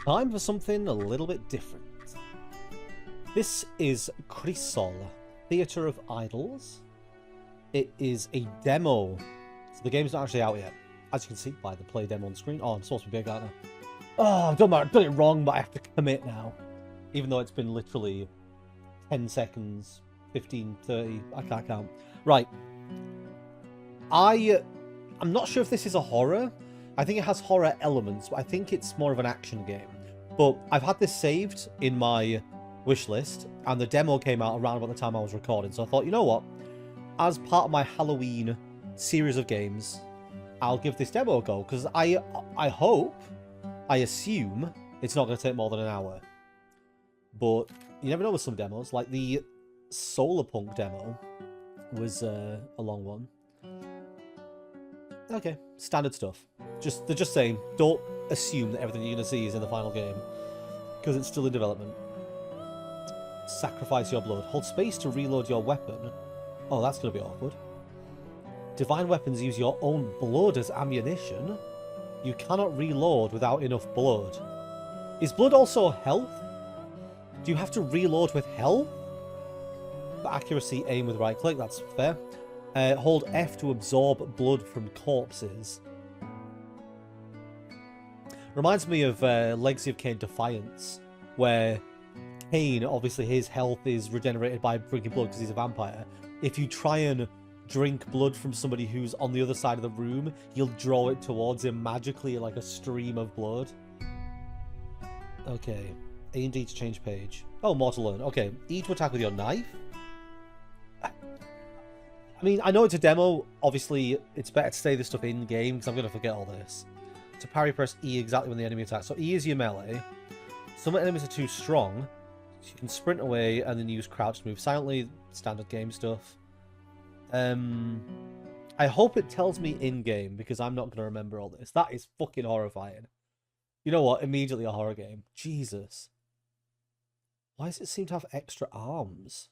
Time for something a little bit different. This is CRISOL, Theatre of Idols. It is a demo, so the game's not actually out yet. As you can see by the play demo on the screen. Oh, I'm supposed to be big, aren't I? Oh, I've done it wrong, but I have to commit now. Even though it's been literally 10 seconds, 15, 30, I can't count. Right. I'm not sure if this is a horror. I think it has horror elements, but I think it's more of an action game. But I've had this saved in my wish list, and the demo came out around about the time I was recording, so I thought, you know what? As part of my Halloween series of games, I'll give this demo a go, because I assume it's not going to take more than an hour. But you never know with some demos, like the Solarpunk demo was a long one. Okay, standard stuff. They're just saying, don't assume that everything you're going to see is in the final game, because it's still in development. Sacrifice your blood. Hold space to reload your weapon. Oh, that's going to be awkward. Divine weapons use your own blood as ammunition. You cannot reload without enough blood. Is blood also health? Do you have to reload with health? For accuracy, aim with right click. That's fair. Hold F to absorb blood from corpses. Reminds me of Legacy of Kain Defiance, where Kain, obviously his health is regenerated by drinking blood because he's a vampire. If you try and drink blood from somebody who's on the other side of the room, he'll draw it towards him magically like a stream of blood. Okay. A and D to change page. Oh, more to learn. Okay. E to attack with your knife. I mean, I know it's a demo. Obviously, it's better to say this stuff in-game, because I'm going to forget all this. To parry, press E exactly when the enemy attacks. So E is your melee. Some enemies are too strong. So you can sprint away and then use crouch to move silently. Standard game stuff. I hope it tells me in-game, because I'm not going to remember all this. That is fucking horrifying. You know what? Immediately a horror game. Jesus. Why does it seem to have extra arms?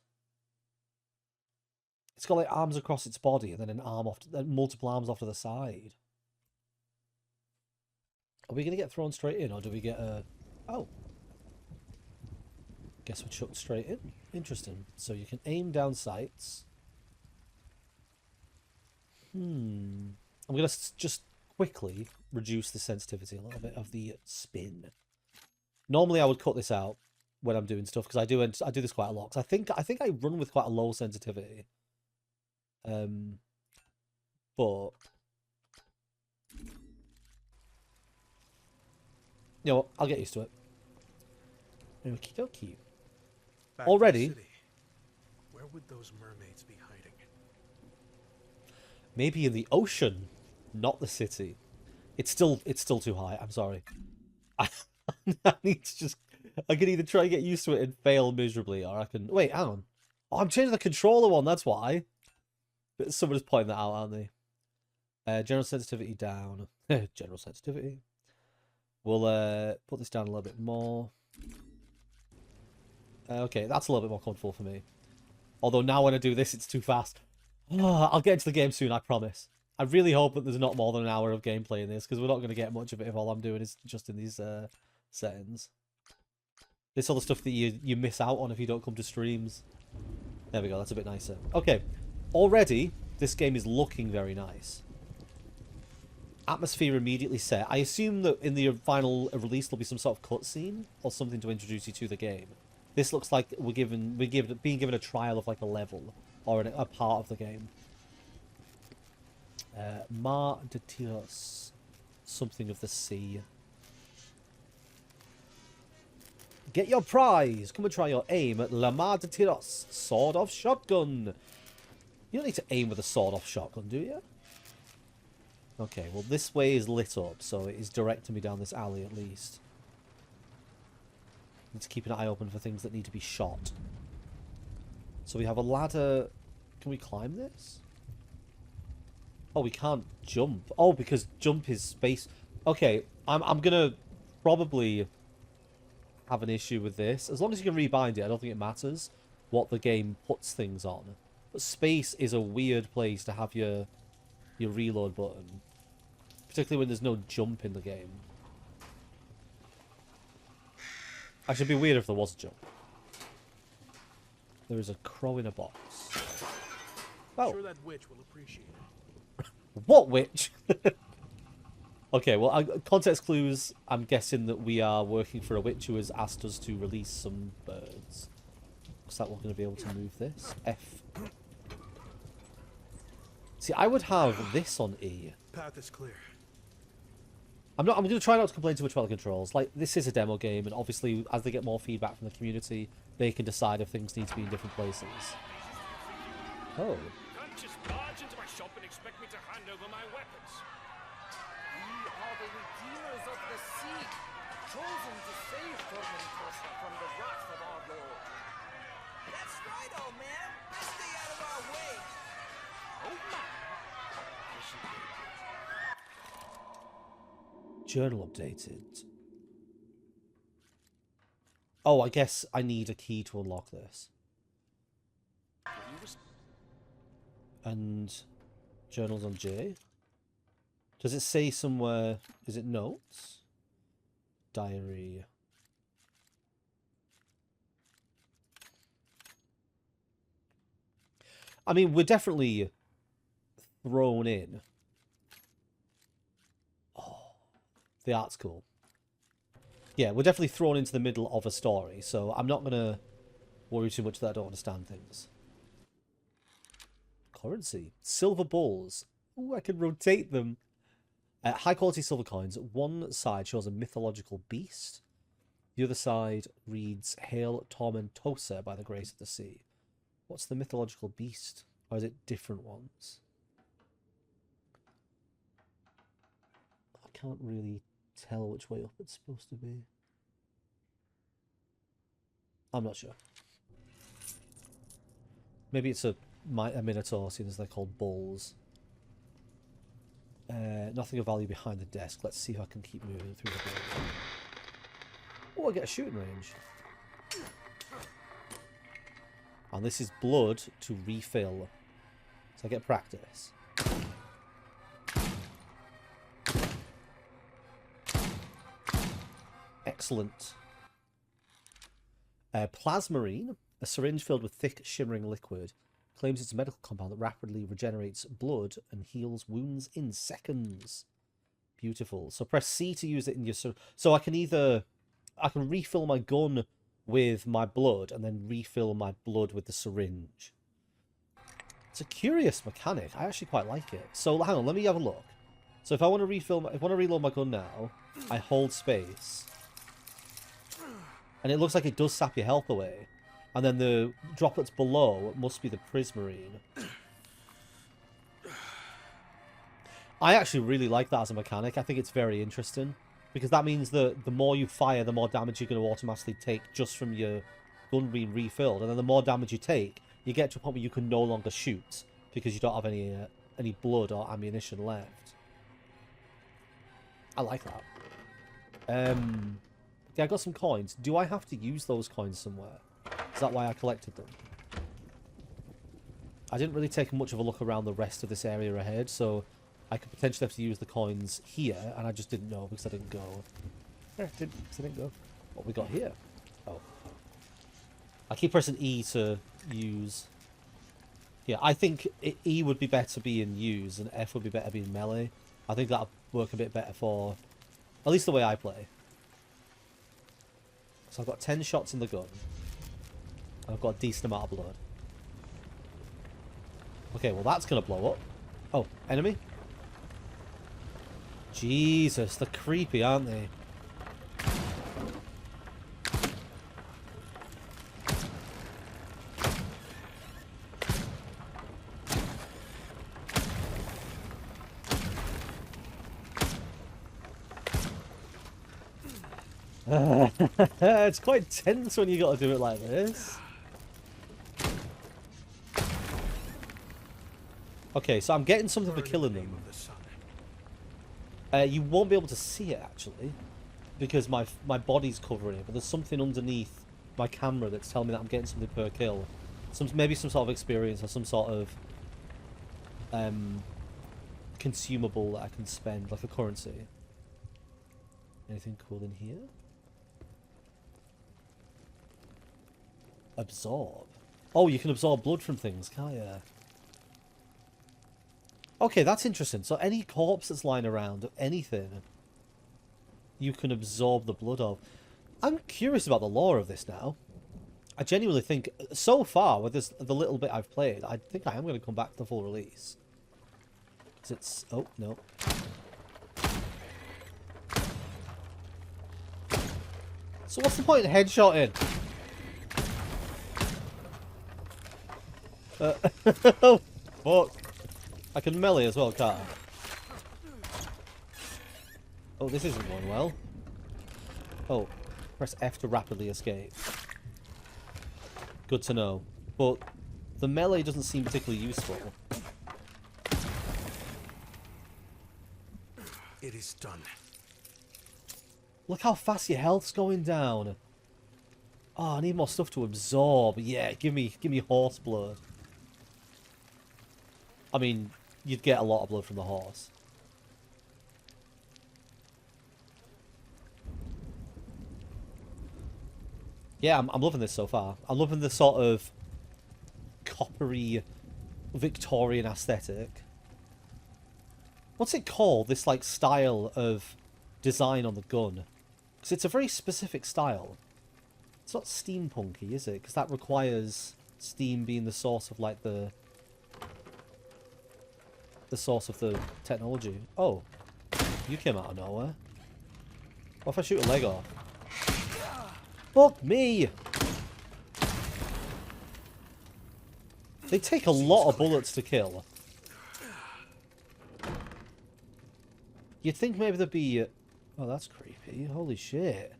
It's got like arms across its body and then an arm off, multiple arms off to the side. Are we going to get thrown straight in, or do we get a... Oh. Guess we're chucked straight in. Interesting. So you can aim down sights. I'm going to just quickly reduce the sensitivity a little bit of the spin. Normally I would cut this out when I'm doing stuff, because I do this quite a lot. 'Cause I think I run with quite a low sensitivity. But you know what? I'll get used to it. Okie dokie. Already. Where would those mermaids be hiding? Maybe in the ocean, not the city. It's still too high. I'm sorry. I need to just... I can either try and get used to it and fail miserably, or I can... Wait, hang on. Oh, I'm changing the controller one, that's why. Somebody's pointing that out, aren't they? General sensitivity down. General sensitivity. We'll put this down a little bit more. Okay, that's a little bit more comfortable for me. Although now when I do this, it's too fast. Oh, I'll get into the game soon, I promise. I really hope that there's not more than an hour of gameplay in this, because we're not going to get much of it if all I'm doing is just in these settings. This all the stuff that you miss out on if you don't come to streams. There we go, that's a bit nicer. Okay, already, this game is looking very nice. Atmosphere immediately set. I assume that in the final release there'll be some sort of cutscene or something to introduce you to the game. This looks like we're being given a trial of like a level or a part of the game. Mar de Tiros, something of the sea. Get your prize. Come and try your aim at La Mar de Tiros, sword-off shotgun. You don't need to aim with a sword-off shotgun, do you? Okay, well this way is lit up, so it is directing me down this alley at least. Need to keep an eye open for things that need to be shot. So we have a ladder. Can we climb this? Oh, we can't jump. Oh, because jump is space. Okay, I'm gonna probably have an issue with this. As long as you can rebind it, I don't think it matters what the game puts things on. But space is a weird place to have your reload button. Particularly when there's no jump in the game. Actually, it'd be weird if there was a jump. There is a crow in a box. I'm Oh. sure that witch will appreciate it. What witch? Okay, well, context clues. I'm guessing that we are working for a witch who has asked us to release some birds. Looks like we're going to be able to move this. F. See, I would have this on E. Path is clear. I'm going to try not to complain too much about the controls. Like, this is a demo game, and obviously, as they get more feedback from the community, they can decide if things need to be in different places. Oh. Can't just barge into my shop and expect me to hand over my weapons. We are the redeemers of the sea, chosen to save Tormentosa from the wrath of our Lord. That's right, old man. Let's stay out of our way. Oh my. Journal updated. Oh, I guess I need a key to unlock this. And journals on J. Does it say somewhere? Is it notes? Diary. I mean, we're definitely thrown in. Oh, the art's cool. Yeah, we're definitely thrown into the middle of a story, so I'm not going to worry too much that I don't understand things. Currency. Silver balls. Ooh, I can rotate them. High quality silver coins. One side shows a mythological beast. The other side reads, Hail Tormentosa by the grace of the sea. What's the mythological beast? Or is it different ones? I can't really tell which way up it's supposed to be. I'm not sure. Maybe it's a minotaur, seeing as they're called bulls. Nothing of value behind the desk. Let's see if I can keep moving through the building. Oh, I get a shooting range. And this is blood to refill. So I get practice. Excellent. Plasmarine, a syringe filled with thick, shimmering liquid, claims it's a medical compound that rapidly regenerates blood and heals wounds in seconds. Beautiful. So press C to use it in your... So I can refill my gun with my blood and then refill my blood with the syringe. It's a curious mechanic. I actually quite like it. So hang on, let me have a look. So if I want to reload my gun now, I hold space. And it looks like it does sap your health away. And then the droplets below must be the prismarine. I actually really like that as a mechanic. I think it's very interesting. Because that means that the more you fire, the more damage you're going to automatically take just from your gun being refilled. And then the more damage you take, you get to a point where you can no longer shoot. Because you don't have any blood or ammunition left. I like that. Yeah, I got some coins. Do I have to use those coins somewhere? Is that why I collected them? I didn't really take much of a look around the rest of this area ahead, so I could potentially have to use the coins here, and I just didn't know because I didn't go. I didn't go. What we got here? Oh. I keep pressing E to use. Yeah, I think E would be better being use, and F would be better being melee. I think that would work a bit better for, at least the way I play. So I've got 10 shots in the gun. And I've got a decent amount of blood. Okay, well that's going to blow up. Oh, enemy? Jesus, they're creepy, aren't they? It's quite tense when you got to do it like this. Okay, so I'm getting something for killing them. You won't be able to see it, actually, because my body's covering it, but there's something underneath my camera that's telling me that I'm getting something per kill. Maybe some sort of experience or some sort of consumable that I can spend, like a currency. Anything cool in here? Absorb. Oh, you can absorb blood from things, can't you? Okay, that's interesting. So any corpse that's lying around, anything, you can absorb the blood of. I'm curious about the lore of this now. I genuinely think, so far, with this, the little bit I've played, I think I am going to come back to the full release. It's... Oh, no. So what's the point in headshotting? Oh, fuck. I can melee as well, can't I? Oh, this isn't going well. Oh, press F to rapidly escape. Good to know. But the melee doesn't seem particularly useful. It is done. Look how fast your health's going down. Oh, I need more stuff to absorb. Yeah, give me horse blood. I mean, you'd get a lot of blood from the horse. Yeah, I'm loving this so far. I'm loving the sort of coppery Victorian aesthetic. What's it called, this like style of design on the gun? Because it's a very specific style. It's not steampunky, is it? Because that requires steam being the source of like the source of the technology. Oh, you came out of nowhere. What if I shoot a leg off? Fuck me! They take a lot of bullets to kill. You'd think maybe there'd be... Oh, that's creepy. Holy shit.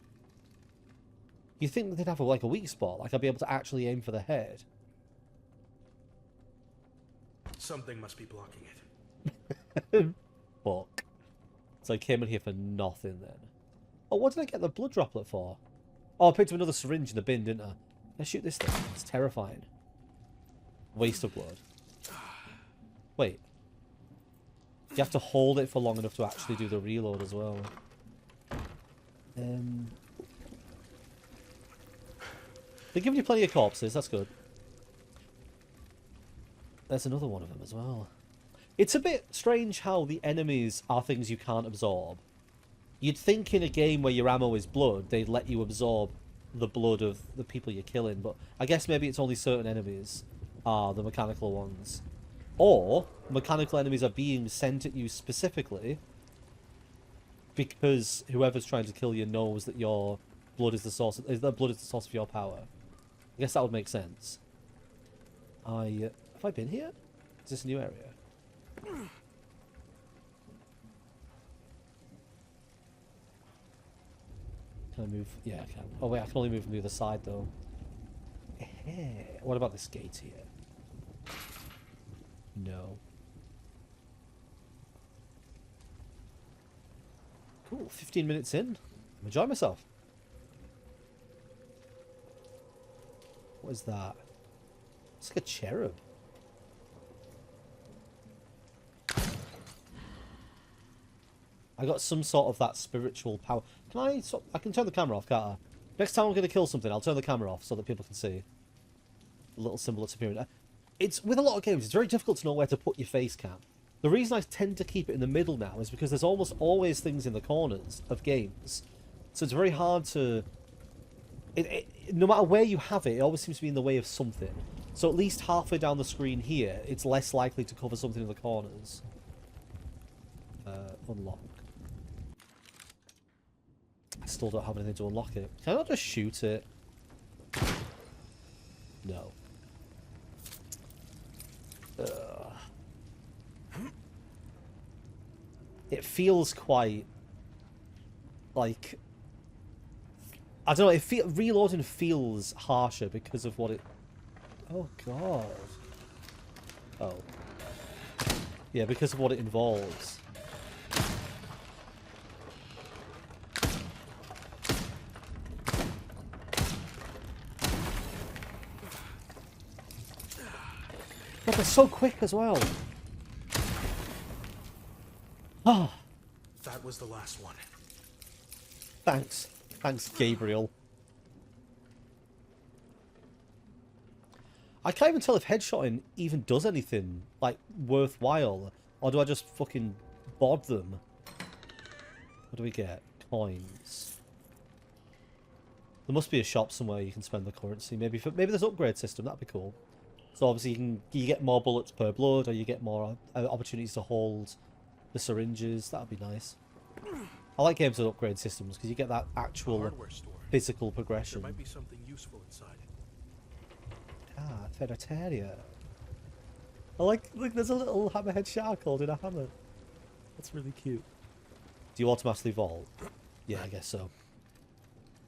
You'd think they'd have like a weak spot. Like I'd be able to actually aim for the head. Something must be blocking it. Fuck. So I came in here for nothing then. Oh, what did I get the blood droplet for? Oh, I picked up another syringe in the bin, didn't I? Let's shoot this thing. It's terrifying. Waste of blood. Wait. You have to hold it for long enough to actually do the reload as well. They're giving you plenty of corpses, that's good. There's another one of them as well. It's a bit strange how the enemies are things you can't absorb. You'd think in a game where your ammo is blood, they'd let you absorb the blood of the people you're killing, but I guess maybe it's only certain enemies are the mechanical ones. Or, mechanical enemies are being sent at you specifically because whoever's trying to kill you knows that your blood is the source of, their blood is the source of your power. I guess that would make sense. Have I been here? Is this a new area? Can I move? Yeah, I can. Oh wait, I can only move from the other side though. What about this gate here? No. Cool, 15 minutes in. I'm enjoying myself. What is that? It's like a cherub. I got some sort of that spiritual power. Can I can turn the camera off, can't I? Next time I'm going to kill something, I'll turn the camera off so that people can see. The little symbol that's appearing. It's, with a lot of games, it's very difficult to know where to put your face cam. The reason I tend to keep it in the middle now is because there's almost always things in the corners of games. So it's very hard to... no matter where you have it, it always seems to be in the way of something. So at least halfway down the screen here, it's less likely to cover something in the corners. Unlock. I still don't have anything to unlock it. Can I not just shoot it? No. It feels quite... like... I don't know, reloading feels harsher because of what it... Oh, God. Oh. Yeah, because of what it involves. God, they're so quick as well. Oh. That was the last one. Thanks. Thanks, Gabriel. I can't even tell if headshotting even does anything, like, worthwhile. Or do I just fucking bod them? What do we get? Coins. There must be a shop somewhere you can spend the currency. Maybe there's an upgrade system. That'd be cool. So obviously you get more bullets per blood, or you get more opportunities to hold the syringes. That'd be nice. I like games with upgrade systems because you get that actual Hardware store. physical progression. There might be something useful inside. Ah, Ferretaria. I like, look, there's a little hammerhead shark holding a hammer. That's really cute. Do you automatically vault? Yeah, I guess so.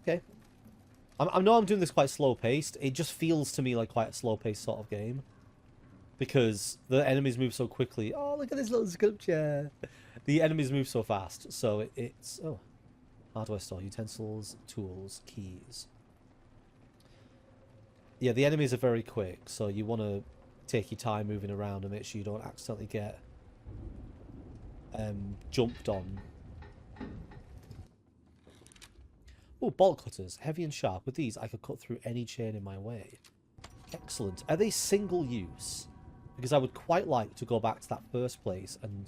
Okay. I know I'm doing this quite slow-paced. It just feels to me like quite a slow-paced sort of game. Because the enemies move so quickly. Oh, look at this little sculpture. The enemies move so fast. So it's... Oh. Hardware store. Utensils, tools, keys. Yeah, the enemies are very quick. So you want to take your time moving around and make sure you don't accidentally get jumped on. Oh, bolt cutters. Heavy and sharp. With these, I could cut through any chain in my way. Excellent. Are they single use? Because I would quite like to go back to that first place and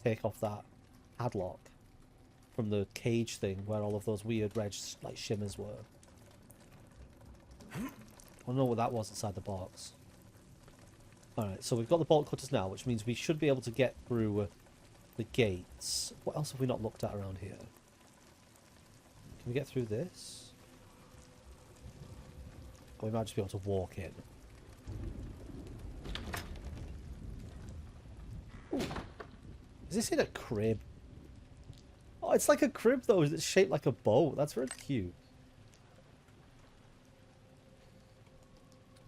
take off that padlock from the cage thing where all of those weird red like shimmers were. I don't know what that was inside the box. Alright, so we've got the bolt cutters now, which means we should be able to get through the gates. What else have we not looked at around here? Can we get through this? Or we might just be able to walk in. Ooh. Is this in a crib? Oh, it's like a crib though. It's shaped like a boat. That's really cute.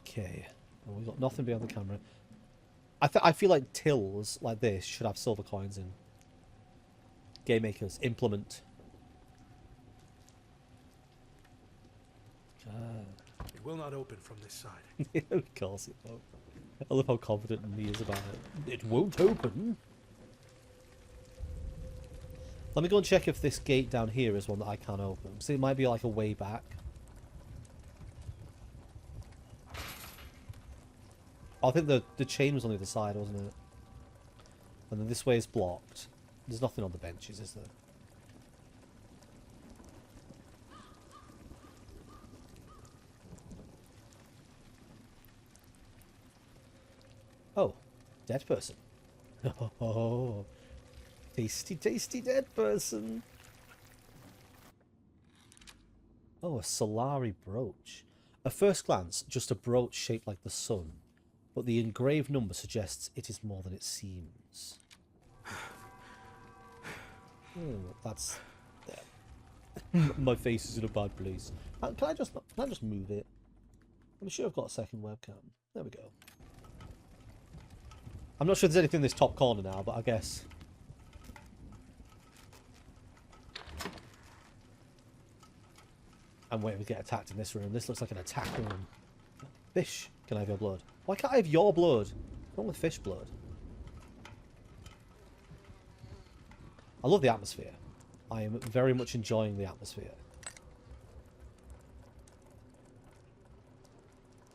Okay. Well, we've got nothing beyond the camera. I feel like tills like this should have silver coins in. Game makers, implement. It will not open from this side. Of course it won't. I love how confident he is about it. It won't open. Let me go and check if this gate down here is one that I can open. So it might be like a way back. I think the chain was on the other side, wasn't it? And then this way is blocked. There's nothing on the benches, is there? Oh, dead person. Oh, tasty, tasty dead person. Oh, a Solari brooch. At first glance, just a brooch shaped like the sun, but the engraved number suggests it is more than it seems. Oh, that's... Yeah. My face is in a bad place. Can I just move it? I'm sure I've got a second webcam. There we go. I'm not sure if there's anything in this top corner now, but I guess. I'm waiting to get attacked in this room. This looks like an attack room. Fish, can I have your blood? Why can't I have your blood? What's wrong with fish blood? I love the atmosphere. I am very much enjoying the atmosphere.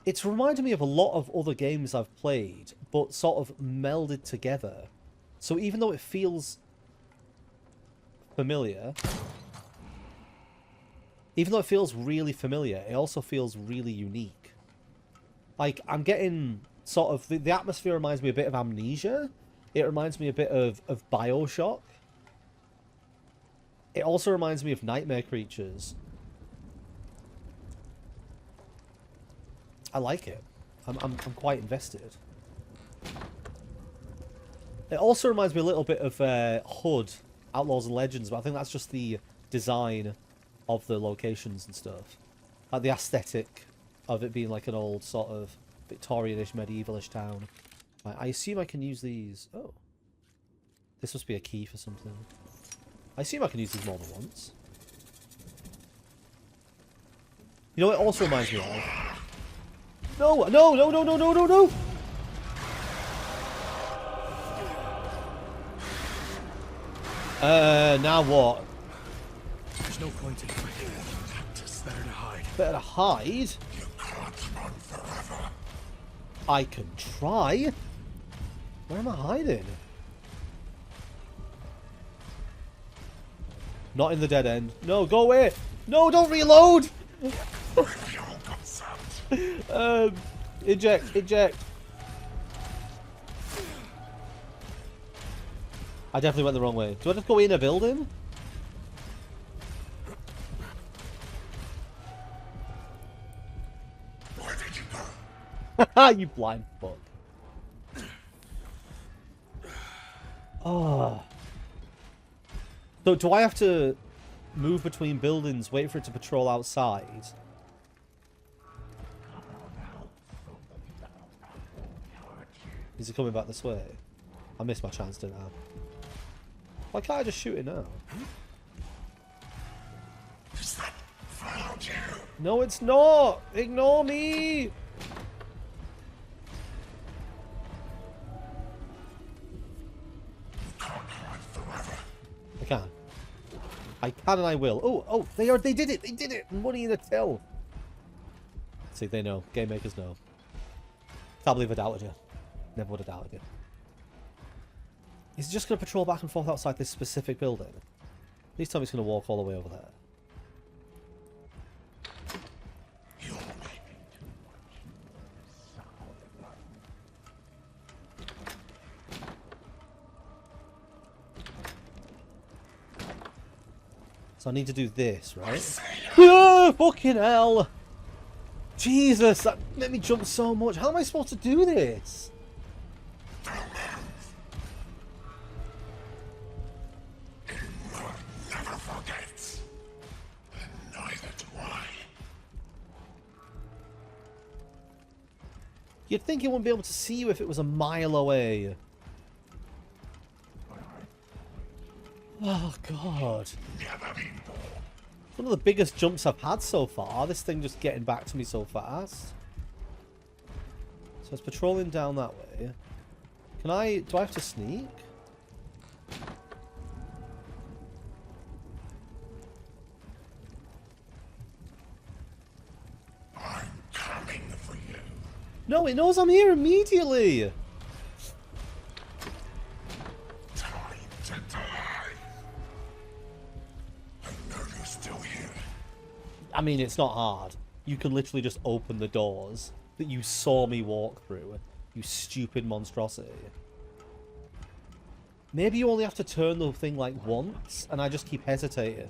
It's reminded me of a lot of other games I've played, but sort of melded together. So even though it feels familiar, even though it feels really familiar, it also feels really unique. Like, I'm getting sort of... The atmosphere reminds me a bit of Amnesia. It reminds me a bit of Bioshock. It also reminds me of Nightmare Creatures. I like it. I'm quite invested. It also reminds me a little bit of HUD, Outlaws and Legends, but I think that's just the design of the locations and stuff. Like the aesthetic of it being like an old sort of Victorian-ish, medievalish town. I assume I can use these. Oh. This must be a key for something. I assume I can use these more than once. You know what it also reminds me of? No, no, no, no, no, no, no, no! Now what? There's no point in fighting. It's better to hide. Better to hide? You can't run forever. I can try. Where am I hiding? Not in the dead end. No, go away. No, don't reload. Eject, eject. I definitely went the wrong way. Do I just go in a building? Where did you go? You blind fuck. Oh. So do I have to move between buildings, wait for it to patrol outside? Is he coming back this way? I missed my chance, didn't I? Why can't I just shoot it now? Is that found you? No, it's not! Ignore me! Can't hide forever. I can. I can and I will. Oh, they did it! They did it! Money in the till! See, they know. Game makers know. Can't believe I doubted you. Never would have doubted you. He's just going to patrol back and forth outside this specific building. Please tell me he's going to walk all the way over there. You're So I need to do this, right? Oh, fucking hell! Jesus, that made me jump so much. How am I supposed to do this? never forgets. And neither do I. You'd think he wouldn't be able to see you if it was a mile away. Oh, God. Never been born. One of the biggest jumps I've had so far. This thing just getting back to me so fast. So it's patrolling down that way. Can I... Do I have to sneak? I'm coming for you. No, it knows I'm here immediately. Time to die. I know you're still here. I mean, it's not hard. You can literally just open the doors that you saw me walk through. You stupid monstrosity. Maybe you only have to turn the thing like once, and I just keep hesitating.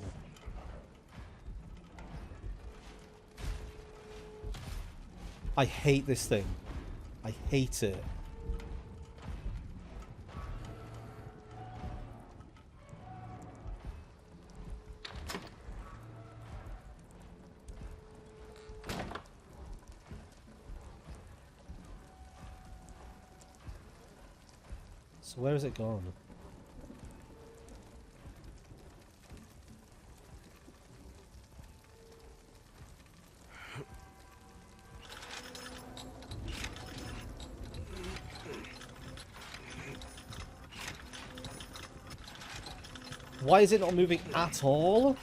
I hate this thing. I hate it. So where is it gone? Why is it not moving at all?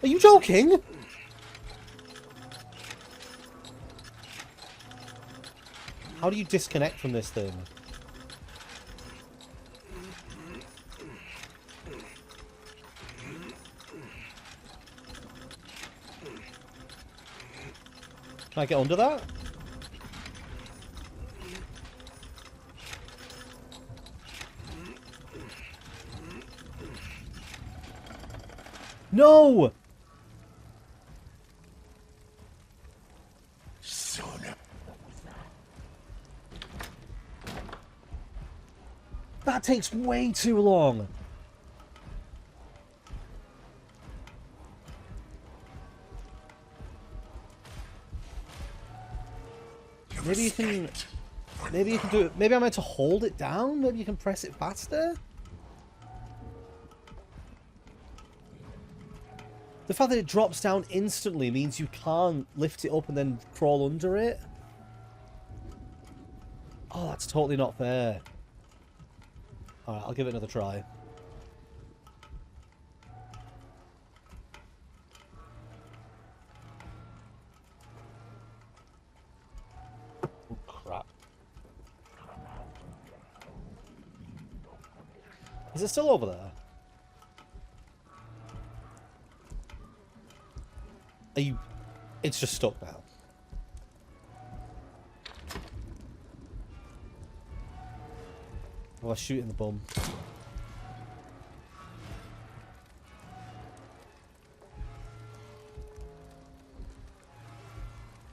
Are you joking? How do you disconnect from this thing? Can I get under that? No! Sooner. That takes way too long. Maybe you can... Maybe you can do it... Maybe I'm meant to hold it down? Maybe you can press it faster? The fact that it drops down instantly means you can't lift it up and then crawl under it. Oh, that's totally not fair. Alright, I'll give it another try. Is it still over there? Are you... It's just stuck now. Oh, I shoot in the bum.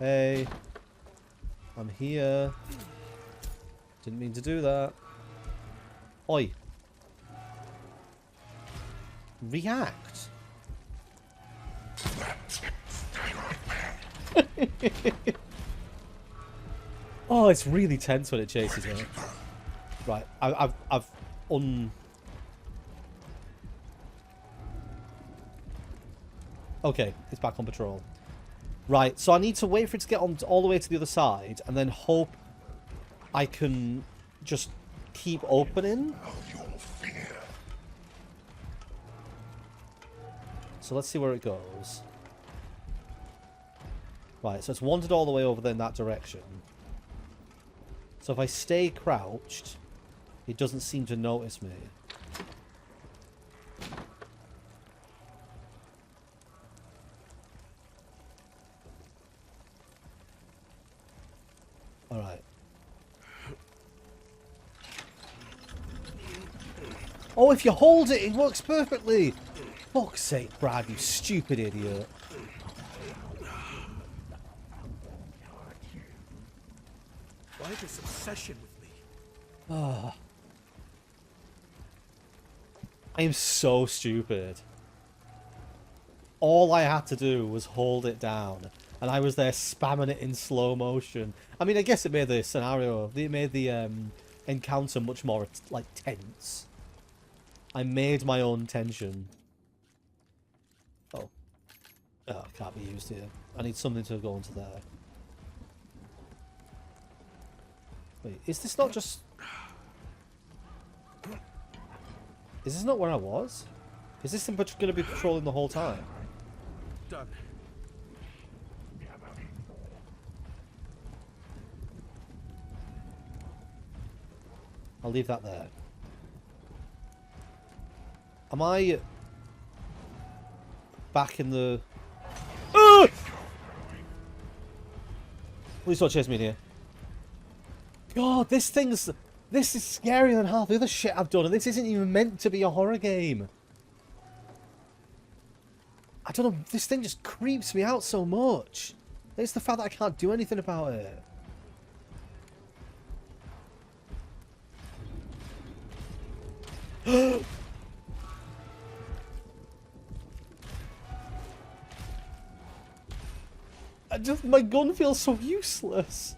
Hey. I'm here. Didn't mean to do that. Oi. React. Oh, it's really tense when it chases me. Right, I've Okay, it's back on patrol. Right, so I need to wait for it to get on all the way to the other side, and then hope I can just keep opening. So let's see where it goes. Right, so it's wandered all the way over there in that direction. So if I stay crouched, it doesn't seem to notice me. Alright. Oh, if you hold it, it works perfectly! Fuck's sake, Brad, you stupid idiot. Why this obsession with me? I am so stupid. All I had to do was hold it down, and I was there spamming it in slow motion. I mean, I guess it made the scenario, it made the encounter much more, like, tense. I made my own tension. Oh. Oh, it can't be used here. I need something to go into there. Wait, is this not just... Is this not where I was? Is this going to be patrolling the whole time? Done. I'll leave that there. Am I back in the... Please don't chase me in here. God, this is scarier than half the other shit I've done, and this isn't even meant to be a horror game. I don't know, this thing just creeps me out so much. It's the fact that I can't do anything about it. My gun feels so useless.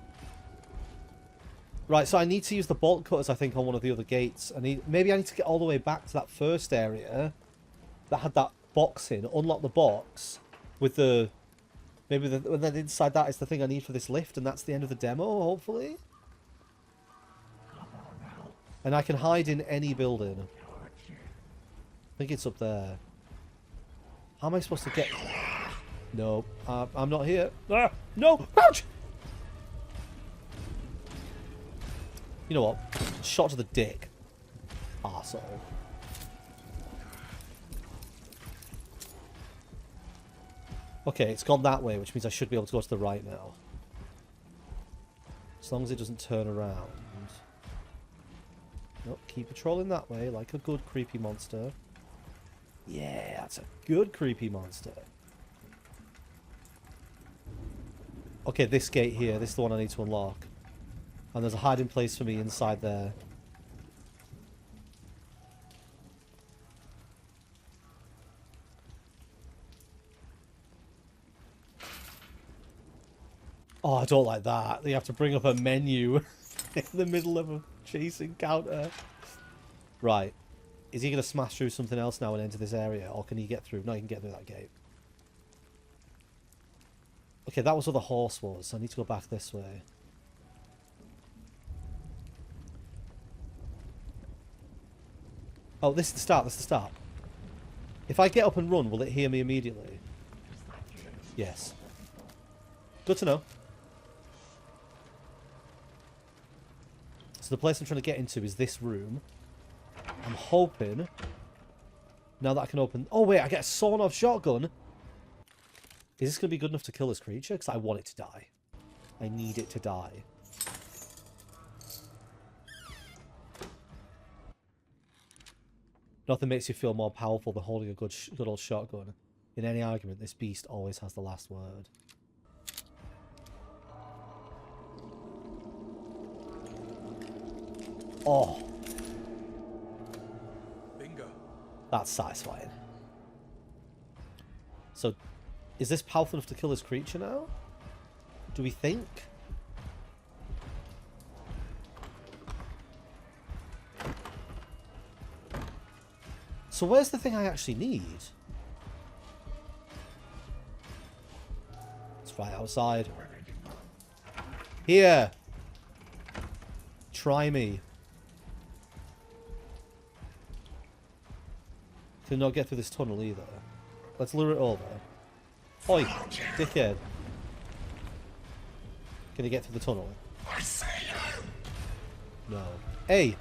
Right, so I need to use the bolt cutters, I think, on one of the other gates. Maybe I need to get all the way back to that first area that had that box in, unlock the box with the... Maybe then inside that is the thing I need for this lift, and that's the end of the demo, hopefully? And I can hide in any building. I think it's up there. How am I supposed to get... No, I'm not here. Ah, no! Ouch! You know what? Shot to the dick. Arsehole. Okay, it's gone that way, which means I should be able to go to the right now. As long as it doesn't turn around. Nope, keep patrolling that way like a good creepy monster. Yeah, that's a good creepy monster. Okay, this gate here, this is the one I need to unlock. And there's a hiding place for me inside there. Oh, I don't like that. You have to bring up a menu in the middle of a chase encounter. Right. Is he going to smash through something else now and enter this area? Or can he get through? No, he can get through that gate. Okay, that was where the horse was. I need to go back this way. Oh, this is the start. This is the start. If I get up and run, will it hear me immediately? Yes. Good to know. So the place I'm trying to get into is this room. I'm hoping, now that I can open... Oh, wait, I get a sawn-off shotgun. Is this going to be good enough to kill this creature? Because I want it to die. I need it to die. Nothing makes you feel more powerful than holding a good old shotgun. In any argument, this beast always has the last word. Oh. Bingo. That's satisfying. So, is this powerful enough to kill this creature now? Do we think? So where's the thing I actually need? It's right outside. Here. Try me. Can not get through this tunnel either. Let's lure it over. Oi, dickhead. Can you get through the tunnel? I say No. Hey!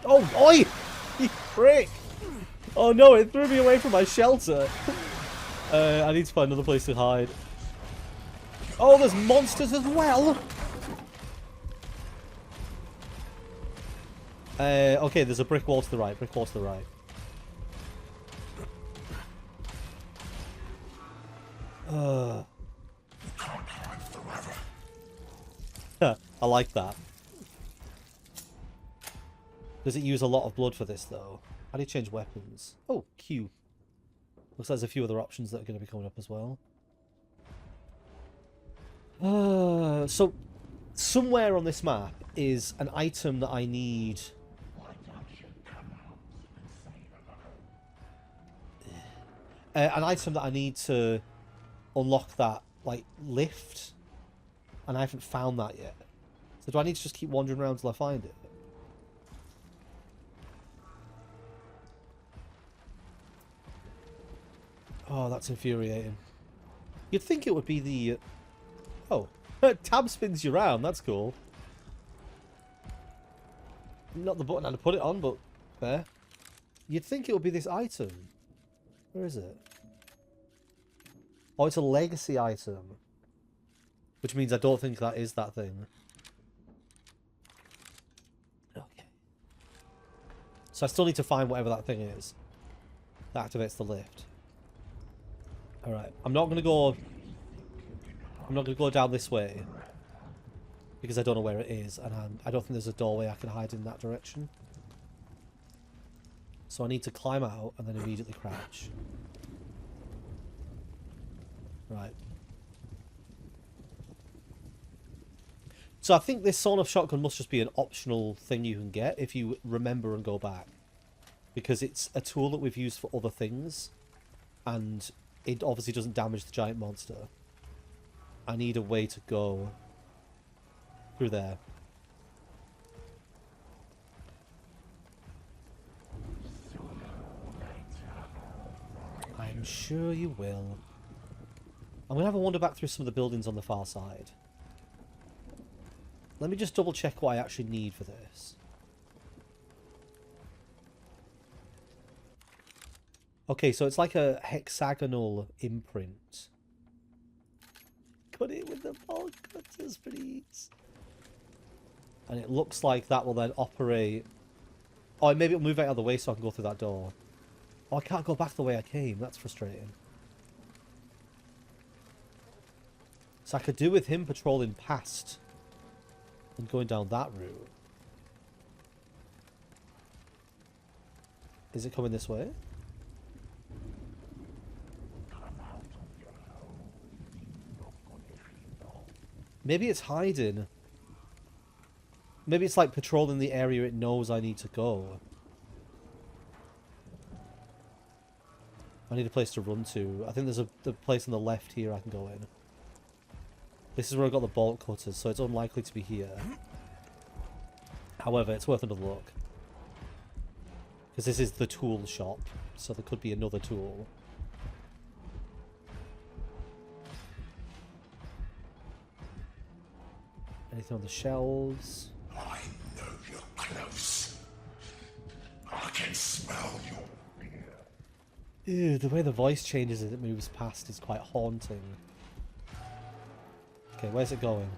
Oh, oi! You prick! Oh no, it threw me away from my shelter. I need to find another place to hide. Oh, there's monsters as well! Okay, there's a brick wall to the right. Brick wall to the right. you can't hide forever. I like that. Does it use a lot of blood for this, though? How do you change weapons? Oh, Q. Looks like there's a few other options that are going to be coming up as well. So, somewhere on this map is an item that I need. Why don't you come out and say hello? An item that I need to unlock that, like, lift. And I haven't found that yet. So do I need to just keep wandering around till I find it? Oh, that's infuriating. You'd think it would be the... Oh. Tab spins you around. That's cool. Not the button I'd put it on, but there. You'd think it would be this item. Where is it? Oh, it's a legacy item. Which means I don't think that is that thing. Okay. So I still need to find whatever that thing is. That activates the lift. Alright. I'm not going to go down this way. Because I don't know where it is. And I don't think there's a doorway I can hide in that direction. So I need to climb out and then immediately crouch. Right. So I think this sawn-off shotgun must just be an optional thing you can get if you remember and go back. Because it's a tool that we've used for other things. And it obviously doesn't damage the giant monster. I need a way to go through there. I'm sure you will. I'm going to have a wander back through some of the buildings on the far side. Let me just double check what I actually need for this. Okay, so it's like a hexagonal imprint. Cut it with the bolt cutters, please. And it looks like that will then operate... Oh, maybe it'll move out of the way so I can go through that door. Oh, I can't go back the way I came. That's frustrating. So I could do with him patrolling past and going down that route. Is it coming this way? Maybe it's hiding. Maybe it's like patrolling the area it knows I need to go. I need a place to run to. I think there's a place on the left here I can go in. This is where I got the bolt cutters, so it's unlikely to be here. However, it's worth another look. Because this is the tool shop, so there could be another tool. Anything on the shelves? I know you're close. can smell you. Ew, the way the voice changes as it moves past is quite haunting. Okay, where's it going?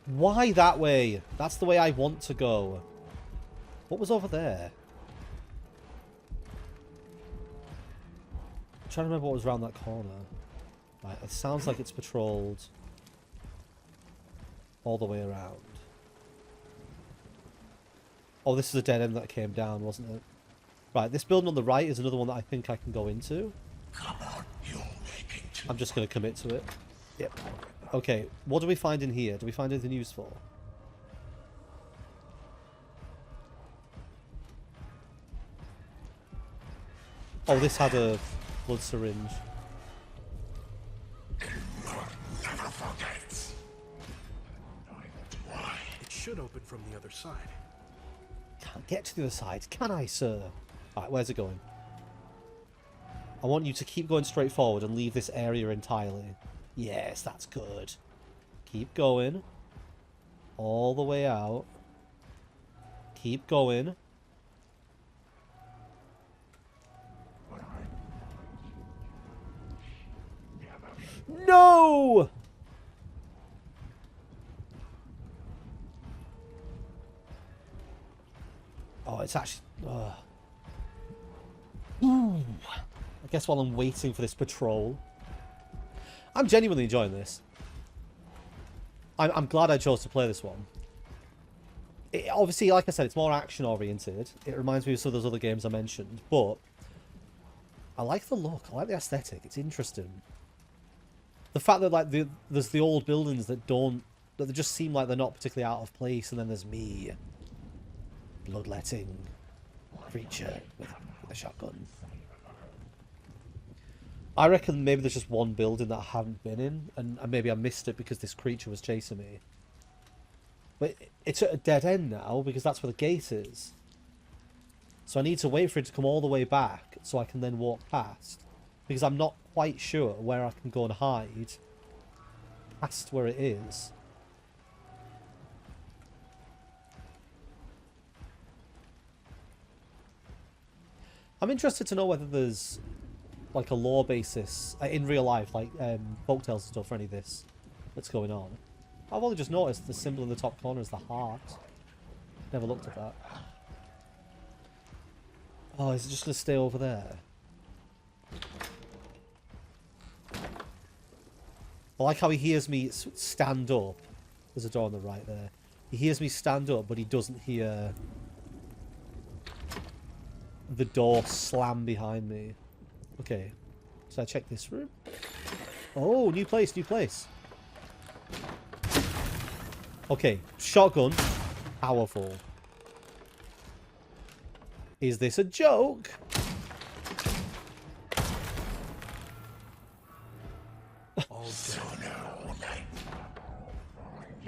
Why that way? That's the way I want to go. What was over there? I'm trying to remember what was around that corner. Right, it sounds like it's patrolled all the way around. Oh, this is a dead end that came down, wasn't it? Right, this building on the right is another one that I think I can go into. Come on, you're making too. I'm just going to commit to it. Yep. Okay, what do we find in here? Do we find anything useful? Oh, this had a blood syringe. Never forgets. Neither do I. It should open from the other side. Can't get to the other side, can I, sir? Alright, where's it going? I want you to keep going straight forward and leave this area entirely. Yes, that's good. Keep going. All the way out. Keep going. No! Oh, it's actually... Ooh. I guess while I'm waiting for this patrol... I'm genuinely enjoying this. I'm glad I chose to play this one. Obviously, like I said, it's more action-oriented. It reminds me of some of those other games I mentioned. But I like the look. I like the aesthetic. It's interesting. The fact that like there's the old buildings that they just seem like they're not particularly out of place, and then there's me, bloodletting creature with a shotgun. I reckon maybe there's just one building that I haven't been in, and maybe I missed it because this creature was chasing me. But it's at a dead end now because that's where the gate is. So I need to wait for it to come all the way back so I can then walk past. Because I'm not quite sure where I can go and hide past where it is. I'm interested to know whether there's like a lore basis in real life, like folktales and stuff, for any of this that's going on. I've only just noticed the symbol in the top corner is the heart. Never looked at that. Oh, is it just going to stay over there? I like how he hears me stand up. There's a door on the right there. He hears me stand up, but he doesn't hear the door slam behind me. Okay. So I check this room. Oh, new place, new place. Okay, shotgun. Powerful. Is this a joke? All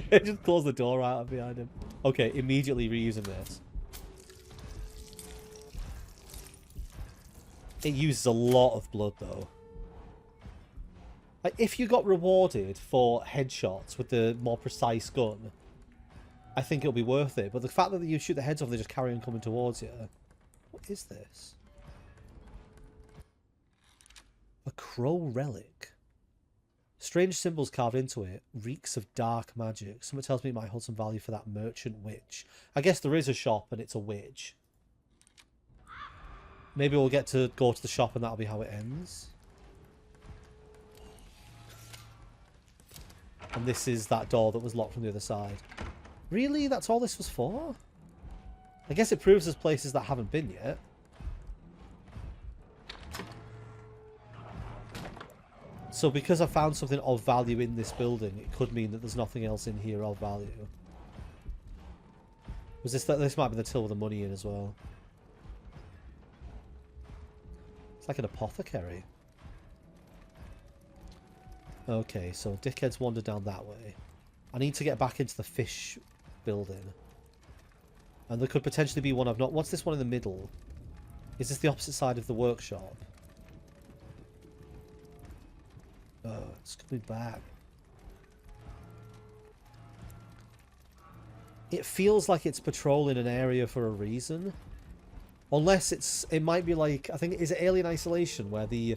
dead. Just close the door out behind him. Okay, immediately reusing this. It uses a lot of blood, though. Like, if you got rewarded for headshots with the more precise gun, I think it'll be worth it. But the fact that you shoot the heads off, they just carry on coming towards you. What is this? A crow relic. Strange symbols carved into it. Reeks of dark magic. Someone tells me it might hold some value for that merchant witch. I guess there is a shop and it's a witch. Maybe we'll get to go to the shop and that'll be how it ends. And this is that door that was locked from the other side. Really? That's all this was for? I guess it proves there's places that haven't been yet. So because I found something of value in this building, it could mean that there's nothing else in here of value. Was this... This might be the till with the money in as well. It's like an apothecary. Okay, so dickheads wander down that way. I need to get back into the fish building. And there could potentially be one I've not... What's this one in the middle? Is this the opposite side of the workshop? Oh, it's coming back. It feels like it's patrolling an area for a reason. Unless it might be like, I think, is it Alien Isolation, where the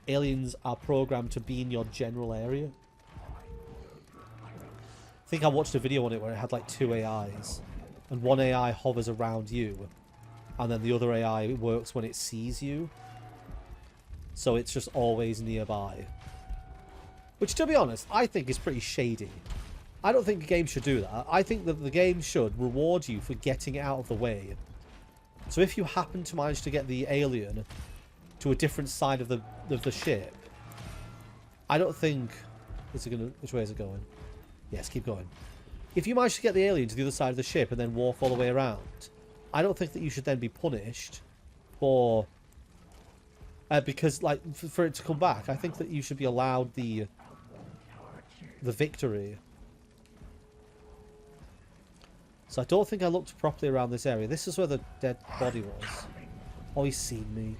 aliens are programmed to be in your general area? I think I watched a video on it where it had like 2 AIs. And one AI hovers around you. And then the other AI works when it sees you. So it's just always nearby. Which, to be honest, I think is pretty shady. I don't think the game should do that. I think that the game should reward you for getting it out of the way. So if you happen to manage to get the alien to a different side of the ship, I don't think... Which way is it going? Yes, keep going. If you manage to get the alien to the other side of the ship and then walk all the way around, I don't think that you should then be punished for... because, like, for it to come back, I think that you should be allowed the victory. So I don't think I looked properly around this area. This is where the dead body was. Oh, he's seen me.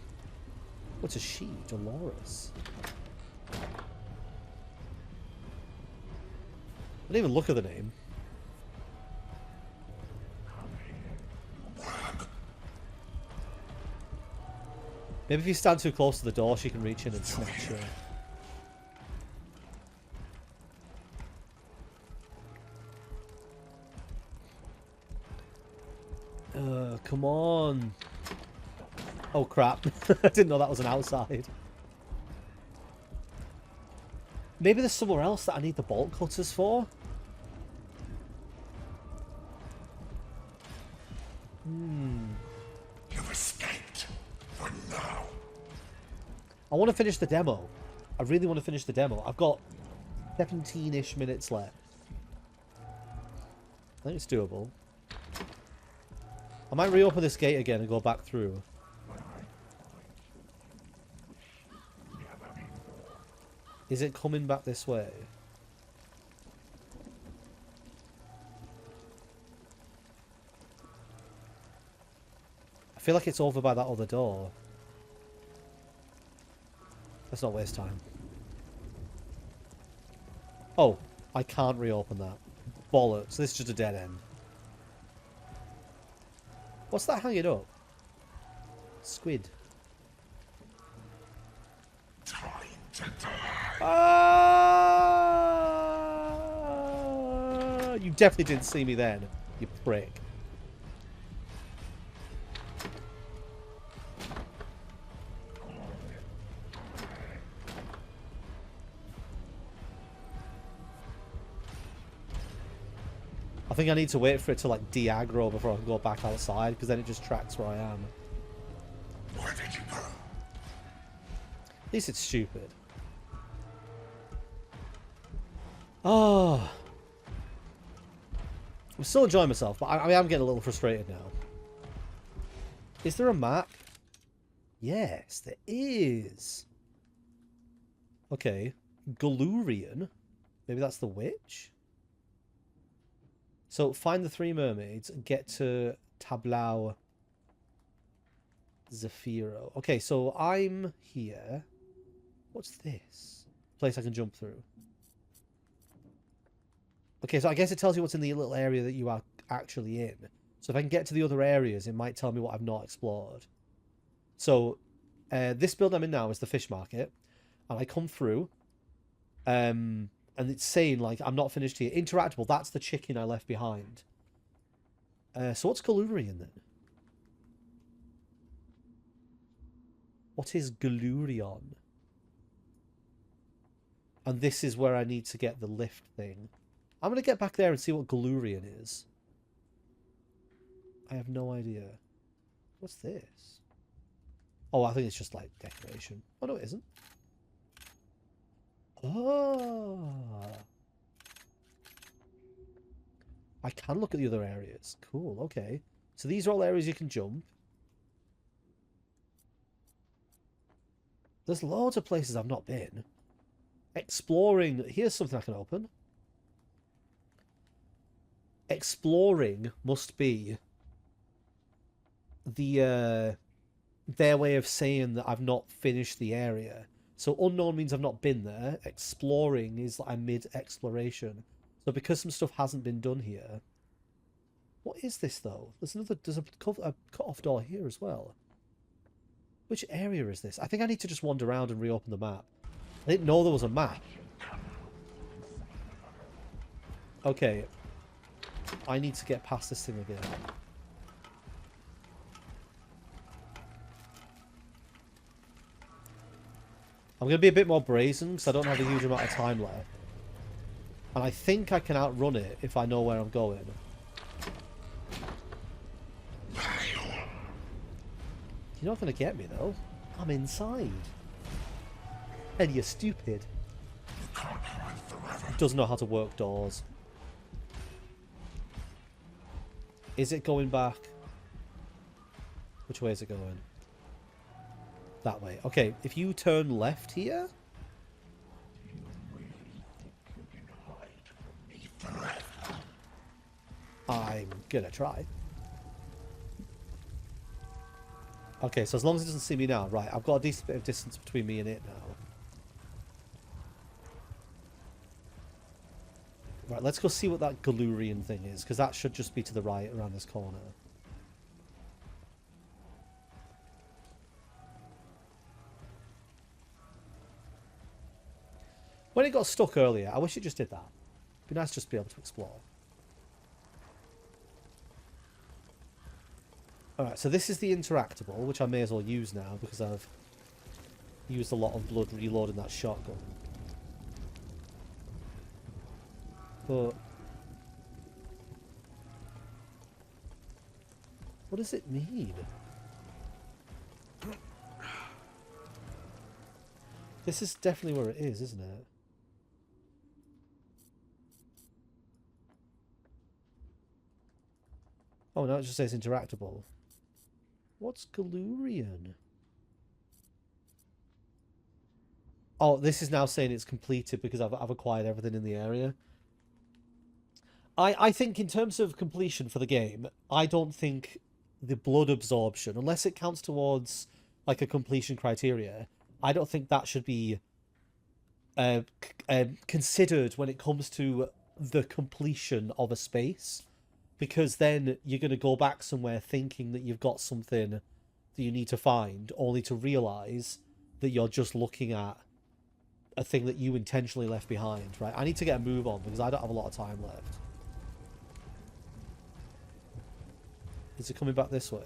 What's a she? Dolores. I didn't even look at the name. Maybe if you stand too close to the door, she can reach in and snatch her. Come on. Oh, crap. I didn't know that was an outside. Maybe there's somewhere else that I need the bolt cutters for? You've escaped for now. I want to finish the demo. I really want to finish the demo. I've got 17-ish minutes left. I think it's doable. I might reopen this gate again and go back through. Is it coming back this way? I feel like it's over by that other door. Let's not waste time. Oh, I can't reopen that. Bollocks, this is just a dead end. What's that hanging up? Squid. Time to die. Ah! You definitely didn't see me then, you prick. I think I need to wait for it to like de-aggro before I can go back outside, because then it just tracks where I am. Where did you go? At least it's stupid. Oh. I'm still enjoying myself, but I am getting a little frustrated now. Is there a map? Yes, there is. Okay. Galurian. Maybe that's the witch? So, find the 3 mermaids and get to Tablau Zafiro. Okay, so I'm here. What's this? Place I can jump through. Okay, so I guess it tells you what's in the little area that you are actually in. So if I can get to the other areas, it might tell me what I've not explored. So, this build I'm in now is the fish market. And I come through. And it's saying, like, I'm not finished here. Interactable, that's the chicken I left behind. So what's Galurian, then? What is Galurion? And this is where I need to get the lift thing. I'm going to get back there and see what Galurian is. I have no idea. What's this? Oh, I think it's just, like, decoration. Oh, no, it isn't. Oh. I can look at the other areas. Cool, okay. So these are all areas you can jump. There's loads of places I've not been. Exploring. Here's something I can open. Exploring must be the their way of saying that I've not finished the area. So unknown means I've not been there. Exploring is like mid-exploration. So because some stuff hasn't been done here, What is this, though? There's a cut-off door here as well. Which area is this? I think I need to just wander around and reopen the map. I didn't know there was a map. Okay. I need to get past this thing again. I'm going to be a bit more brazen because I don't have a huge amount of time left. And I think I can outrun it if I know where I'm going. You're not going to get me, though. I'm inside. And you're stupid. He doesn't know how to work doors. Is it going back? Which way is it going? That way. Okay, if you turn left here... I'm gonna try. Okay, so as long as it doesn't see me now. Right, I've got a decent bit of distance between me and it now. Right, let's go see what that Galurian thing is, because that should just be to the right around this corner. When it got stuck earlier, I wish it just did that. It'd be nice just to be able to explore. Alright, so this is the interactable, which I may as well use now, because I've used a lot of blood reloading that shotgun. But... what does it mean? This is definitely where it is, isn't it? Oh, no, it just says interactable. What's Galurian? Oh, this is now saying it's completed because I've acquired everything in the area. I think in terms of completion for the game, I don't think the blood absorption, unless it counts towards like a completion criteria, I don't think that should be considered when it comes to the completion of a space. Because then you're going to go back somewhere thinking that you've got something that you need to find, only to realise that you're just looking at a thing that you intentionally left behind, right? I need to get a move on because I don't have a lot of time left. Is it coming back this way?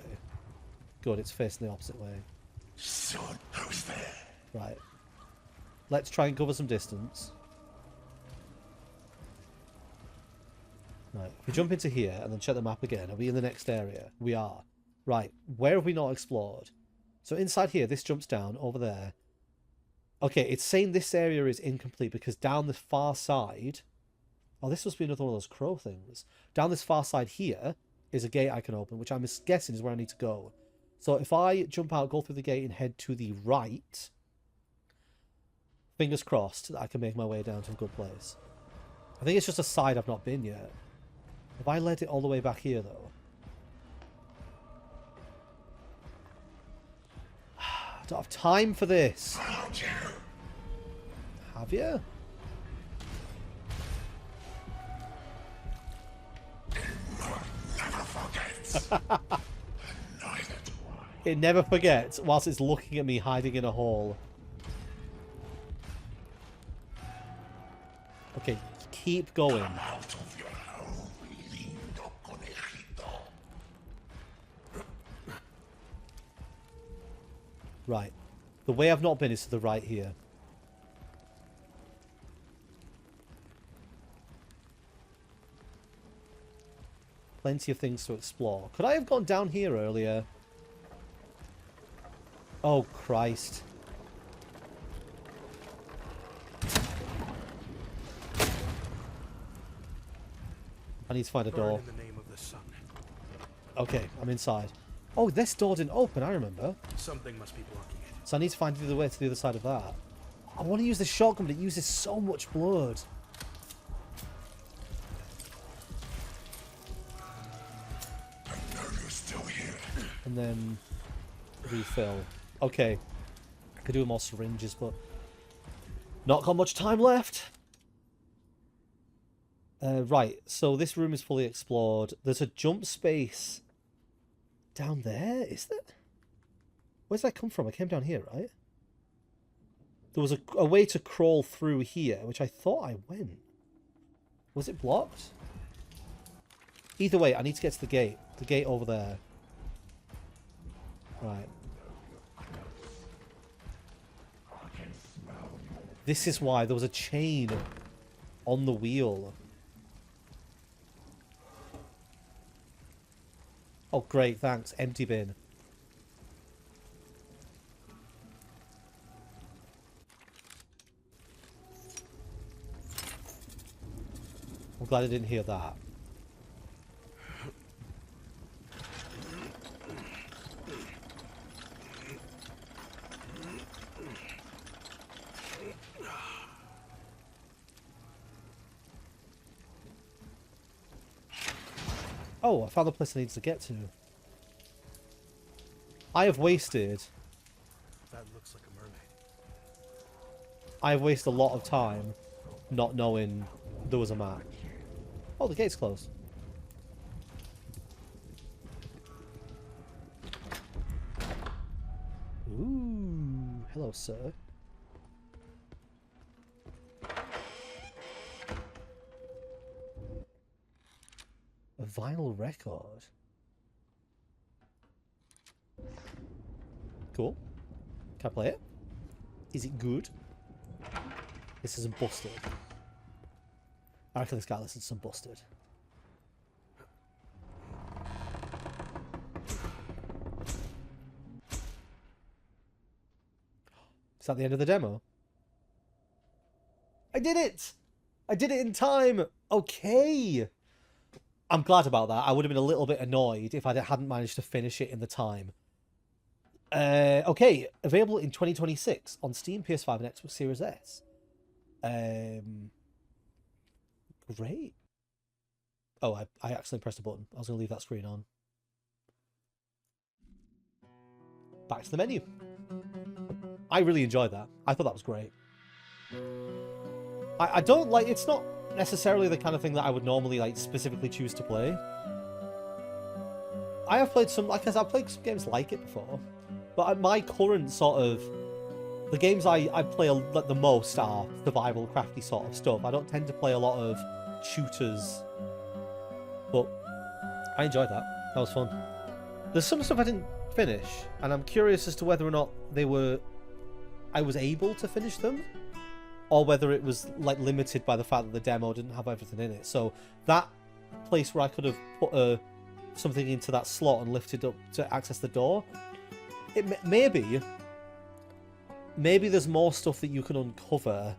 Good, it's facing the opposite way. Son, who's there? Right. Let's try and cover some distance. Right, if we jump into here and then check the map again, are we in the next area? We are. Right, where have we not explored? So inside here, this jumps down over there. Okay, it's saying this area is incomplete because down the far side... oh, this must be another one of those crow things. Down this far side here is a gate I can open, which I'm guessing is where I need to go. So if I jump out, go through the gate and head to the right, fingers crossed that I can make my way down to a good place. I think it's just a side I've not been yet. Have I led it all the way back here, though? I don't have time for this. Have you? Never forgets. Neither do I. It never forgets whilst it's looking at me hiding in a hole. Okay, keep going. Come out of your home, lindo conejito. Right. The way I've not been is to the right here. Plenty of things to explore. Could I have gone down here earlier? Oh, Christ. I need to find a door. Burn in the name of the sun. Okay, I'm inside. Oh, this door didn't open, I remember. Something must be blocking it. So I need to find the other way to the other side of that. I want to use the shotgun, but it uses so much blood. I know you're still here. And then refill. Okay. I could do more syringes, but not got much time left. Right, so this room is fully explored. There's a jump space down there, is there? Where's that come from? I came down here, right? There was a way to crawl through here, which I thought I went. Was it blocked? Either way, I need to get to the gate. The gate over there. Right. This is why there was a chain on the wheel. Oh, great, thanks. Empty bin. I'm glad I didn't hear that. Oh, I found the place I need to get to. I have wasted... That looks like a mermaid. I have wasted a lot of time not knowing there was a map. Oh, the gate's closed. Ooh, hello, sir. A vinyl record. Cool. Can I play it? Is it good? This isn't busted. I reckon this guy listens to some busted. Is that the end of the demo? I did it! I did it in time! Okay! I'm glad about that. I would have been a little bit annoyed if I hadn't managed to finish it in the time. Okay, available in 2026 on Steam, PS5 and Xbox Series S. Great. Oh, I accidentally pressed a button. I was going to leave that screen on. Back to the menu. I really enjoyed that. I thought that was great. I don't like... It's not necessarily the kind of thing that I would normally like specifically choose to play. I have played some... Like I said, I've played some games like it before. But my current sort of... The games I play the most are survival crafty sort of stuff. I don't tend to play a lot of shooters. But I enjoyed that. That was fun. There's some stuff I didn't finish, and I'm curious as to whether or not they were... I was able to finish them, or whether it was like limited by the fact that the demo didn't have everything in it. So that place where I could have put something into that slot and lifted up to access the door, maybe there's more stuff that you can uncover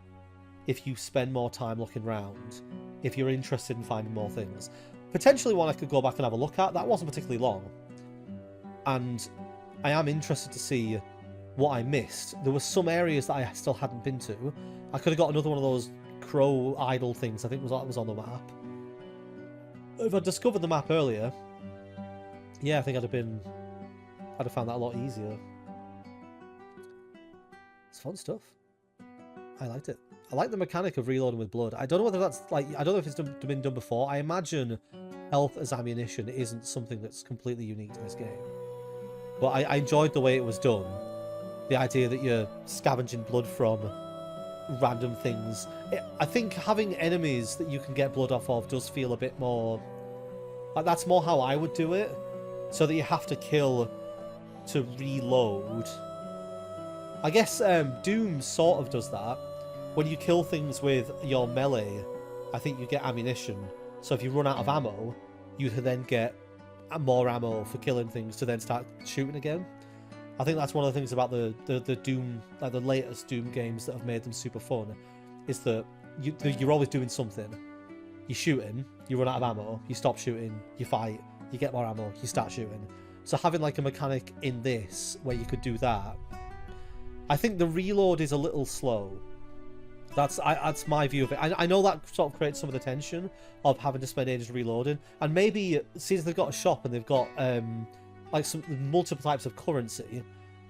if you spend more time looking around, if you're interested in finding more things. Potentially one I could go back and have a look at. That wasn't particularly long. And I am interested to see what I missed. There were some areas that I still hadn't been to. I could have got another one of those crow idol things, I think was on the map. If I'd discovered the map earlier, yeah, I think I'd have found that a lot easier. It's fun stuff. I liked it. I like the mechanic of reloading with blood. I don't know whether that's like... I don't know if it's been done before. I imagine health as ammunition isn't something that's completely unique to this game. But I enjoyed the way it was done. The idea that you're scavenging blood from random things. I think having enemies that you can get blood off of does feel a bit more... Like, that's more how I would do it. So that you have to kill to reload. I guess Doom sort of does that. When you kill things with your melee, I think you get ammunition. So if you run out of ammo, you can then get more ammo for killing things to then start shooting again. I think that's one of the things about the Doom, like the latest Doom games that have made them super fun, is that you're always doing something. You're shooting, you run out of ammo, you stop shooting, you fight, you get more ammo, you start shooting. So having like a mechanic in this where you could do that, I think the reload is a little slow. That's my view of it. I know that sort of creates some of the tension of having to spend ages reloading, and maybe since they've got a shop and they've got like some multiple types of currency,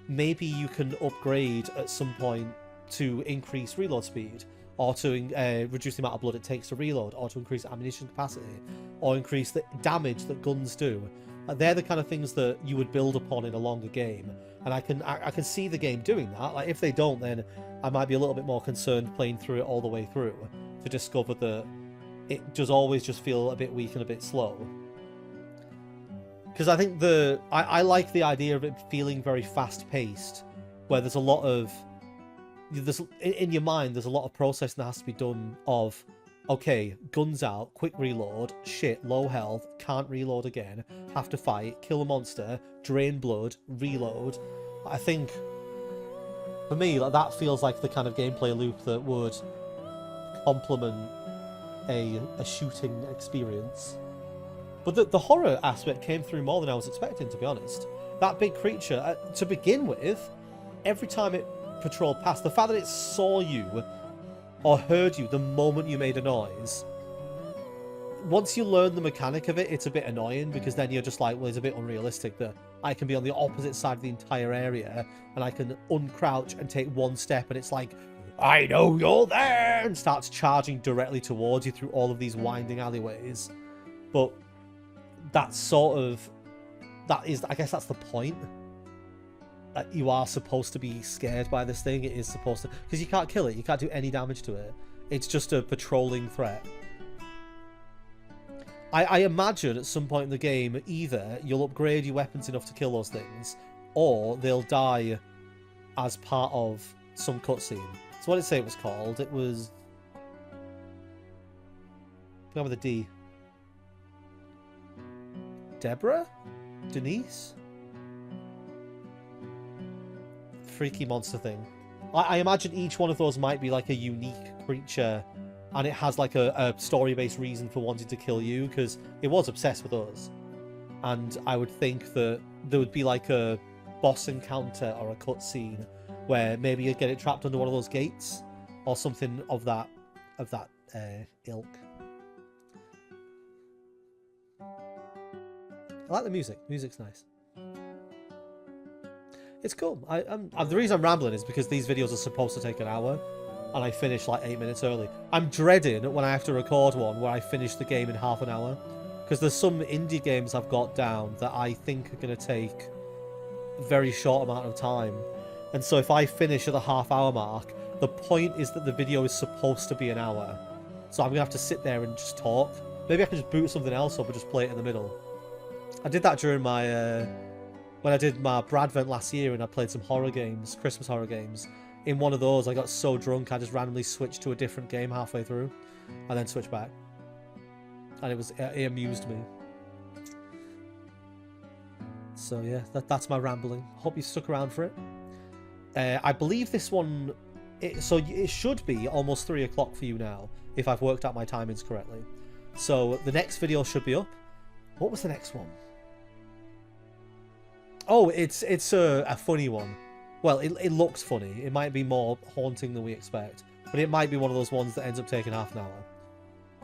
maybe you can upgrade at some point to increase reload speed, or to reduce the amount of blood it takes to reload, or to increase ammunition capacity, or increase the damage that guns do. They're the kind of things that you would build upon in a longer game, and I can see the game doing that. Like, if they don't, then I might be a little bit more concerned playing through it all the way through to discover that it does always just feel a bit weak and a bit slow. Because I think I like the idea of it feeling very fast-paced, where there's a lot of... in your mind, there's a lot of processing that has to be done of, okay, guns out, quick reload, shit, low health, can't reload again, have to fight, kill a monster, drain blood, reload. I think, for me, like, that feels like the kind of gameplay loop that would complement a shooting experience. But the horror aspect came through more than I was expecting, to be honest. That big creature, to begin with, every time it patrolled past, the fact that it saw you or heard you the moment you made a noise, once you learn the mechanic of it, it's a bit annoying, because then you're just like, well, it's a bit unrealistic that I can be on the opposite side of the entire area and I can uncrouch and take one step and it's like, I know you're there, and starts charging directly towards you through all of these winding alleyways. But that's sort of, I guess that's the point. That you are supposed to be scared by this thing. It is supposed to, because you can't kill it, you can't do any damage to it. It's just a patrolling threat. I imagine at some point in the game, either you'll upgrade your weapons enough to kill those things, or they'll die as part of some cutscene. So what did it say it was called? It was... Go with a D. Deborah? Denise? Freaky monster thing. I imagine each one of those might be like a unique creature, and it has like a story-based reason for wanting to kill you, because it was obsessed with us. And I would think that there would be like a boss encounter or a cutscene where maybe you'd get it trapped under one of those gates or something of that ilk. I like the music. Music's nice. It's cool. The reason I'm rambling is because these videos are supposed to take an hour, and I finish like 8 minutes early. I'm dreading when I have to record one where I finish the game in half an hour, because there's some indie games I've got down that I think are going to take a very short amount of time. And so if I finish at the half-hour mark, the point is that the video is supposed to be an hour. So I'm going to have to sit there and just talk. Maybe I can just boot something else up and just play it in the middle. I did that during my... when I did my Bradvent last year and I played some horror games, Christmas horror games. In one of those, I got so drunk, I just randomly switched to a different game halfway through, and then switched back. And it amused me. So yeah, that's my rambling. Hope you stuck around for it. I believe this one, so it should be almost 3 o'clock for you now, if I've worked out my timings correctly. So the next video should be up. What was the next one? Oh, it's a funny one. Well, it looks funny. It might be more haunting than we expect, but it might be one of those ones that ends up taking half an hour.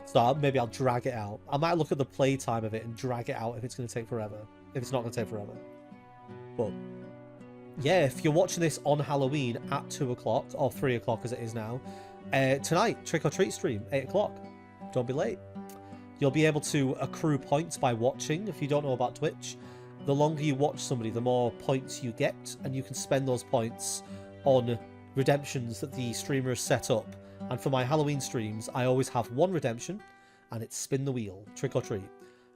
So maybe I'll drag it out. I might look at the play time of it and drag it out if it's going to take forever. If it's not going to take forever. But yeah, if you're watching this on Halloween at 2 o'clock, or 3 o'clock as it is now, tonight, Trick or Treat stream, 8 o'clock. Don't be late. You'll be able to accrue points by watching. If you don't know about Twitch, the longer you watch somebody, the more points you get, and you can spend those points on redemptions that the streamer has set up. And for my Halloween streams, I always have one redemption, and it's spin the wheel, trick or treat.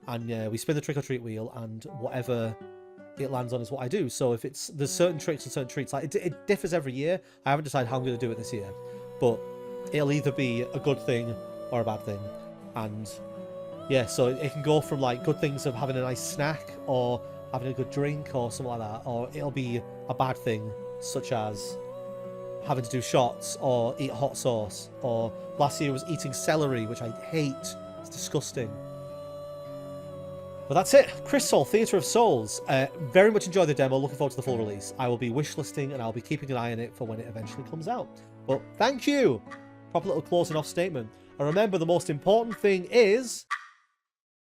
And we spin the trick or treat wheel, and whatever it lands on is what I do. So if there's certain tricks and certain treats, like it differs every year. I haven't decided how I'm going to do it this year, but it'll either be a good thing or a bad thing. And yeah, so it can go from like good things of having a nice snack or having a good drink or something like that, or it'll be a bad thing such as having to do shots or eat hot sauce, or last year was eating celery, which I hate. It's disgusting. But that's it. CRISOL, Theatre of Souls. Very much enjoyed the demo. Looking forward to the full release. I will be wishlisting and I'll be keeping an eye on it for when it eventually comes out. But thank you. Proper little closing off statement. And remember, the most important thing is...